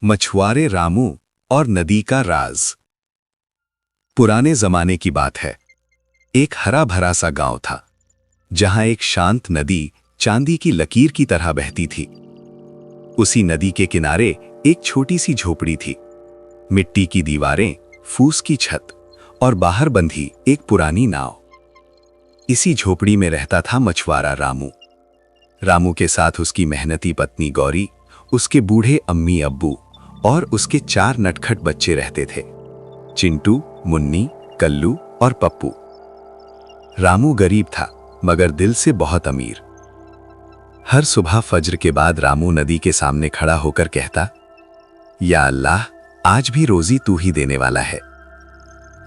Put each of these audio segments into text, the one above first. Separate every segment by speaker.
Speaker 1: मछुआरे रामू और नदी का राज। पुराने जमाने की बात है। एक हरा भरा सा गांव था जहां एक शांत नदी चांदी की लकीर की तरह बहती थी। उसी नदी के किनारे एक छोटी सी झोपड़ी थी। मिट्टी की दीवारें, फूस की छत और बाहर बंधी एक पुरानी नाव। इसी झोपड़ी में रहता था मछुआरा रामू। रामू के साथ उसकी मेहनती पत्नी गौरी, उसके बूढ़े अम्मी अब्बू और उसके 4 नटखट बच्चे रहते थे, चिंटू, मुन्नी, कल्लू और पप्पू। रामू गरीब था मगर दिल से बहुत अमीर। हर सुबह फज्र के बाद रामू नदी के सामने खड़ा होकर कहता, या अल्लाह, आज भी रोजी तू ही देने वाला है।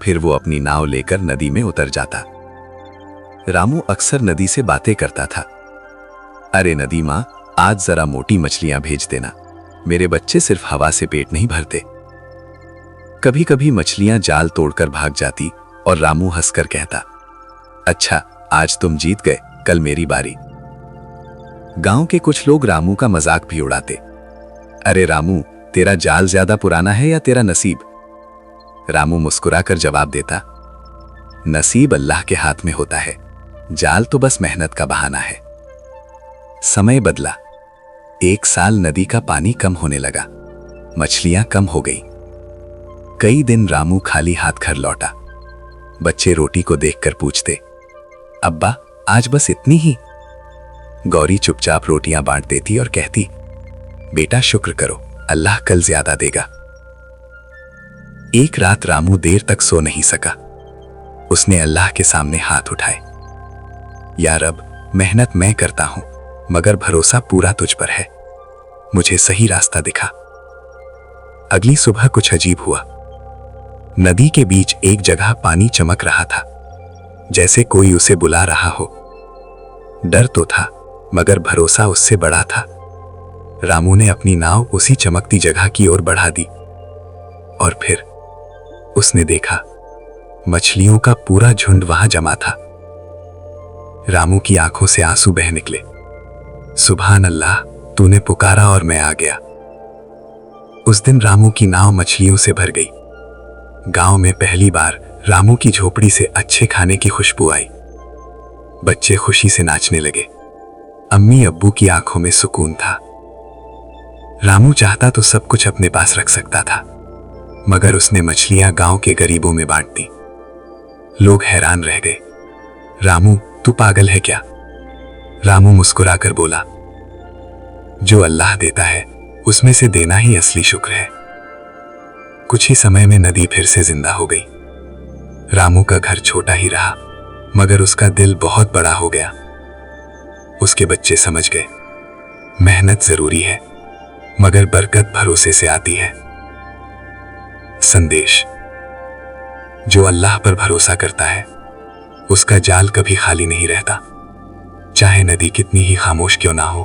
Speaker 1: फिर वो अपनी नाव लेकर नदी में उतर जाता। रामू अक्सर नदी से बातें करता था। अरे नदी मां, आज जरा मोटी मछलियां भेज देना, मेरे बच्चे सिर्फ हवा से पेट नहीं भरते। कभी कभी मछलियां जाल तोड़कर भाग जाती और रामू हंसकर कहता, अच्छा, आज तुम जीत गए, कल मेरी बारी। गांव के कुछ लोग रामू का मजाक भी उड़ाते। अरे रामू, तेरा जाल ज्यादा पुराना है या तेरा नसीब? रामू मुस्कुराकर जवाब देता, नसीब अल्लाह के हाथ में होता है, जाल तो बस मेहनत का बहाना है। समय बदला। एक साल नदी का पानी कम होने लगा, मछलियां कम हो गई। कई दिन रामू खाली हाथ घर लौटा। बच्चे रोटी को देखकर पूछते, अब्बा, आज बस इतनी ही? गौरी चुपचाप रोटियां बांट देती और कहती, बेटा शुक्र करो, अल्लाह कल ज्यादा देगा। एक रात रामू देर तक सो नहीं सका। उसने अल्लाह के सामने हाथ उठाए, या रब, मेहनत मैं करता हूं मगर भरोसा पूरा तुझ पर है, मुझे सही रास्ता दिखा। अगली सुबह कुछ अजीब हुआ। नदी के बीच एक जगह पानी चमक रहा था, जैसे कोई उसे बुला रहा हो। डर तो था मगर भरोसा उससे बड़ा था। रामू ने अपनी नाव उसी चमकती जगह की ओर बढ़ा दी और फिर उसने देखा, मछलियों का पूरा झुंड वहां जमा था। रामू की आंखों से आंसू बह निकले। सुभान अल्लाह, तूने पुकारा और मैं आ गया। उस दिन रामू की नाव मछलियों से भर गई। गांव में पहली बार रामू की झोपड़ी से अच्छे खाने की खुशबू आई। बच्चे खुशी से नाचने लगे। अम्मी अब्बू की आंखों में सुकून था। रामू चाहता तो सब कुछ अपने पास रख सकता था, मगर उसने मछलियां गांव के गरीबों में बांट दी। लोग हैरान रह गए। रामू, तू पागल है क्या? रामू मुस्कुराकर बोला, जो अल्लाह देता है उसमें से देना ही असली शुक्र है। कुछ ही समय में नदी फिर से जिंदा हो गई। रामू का घर छोटा ही रहा मगर उसका दिल बहुत बड़ा हो गया। उसके बच्चे समझ गए, मेहनत जरूरी है मगर बरकत भरोसे से आती है। संदेश, जो अल्लाह पर भरोसा करता है उसका जाल कभी खाली नहीं रहता, चाहे नदी कितनी ही खामोश क्यों ना हो।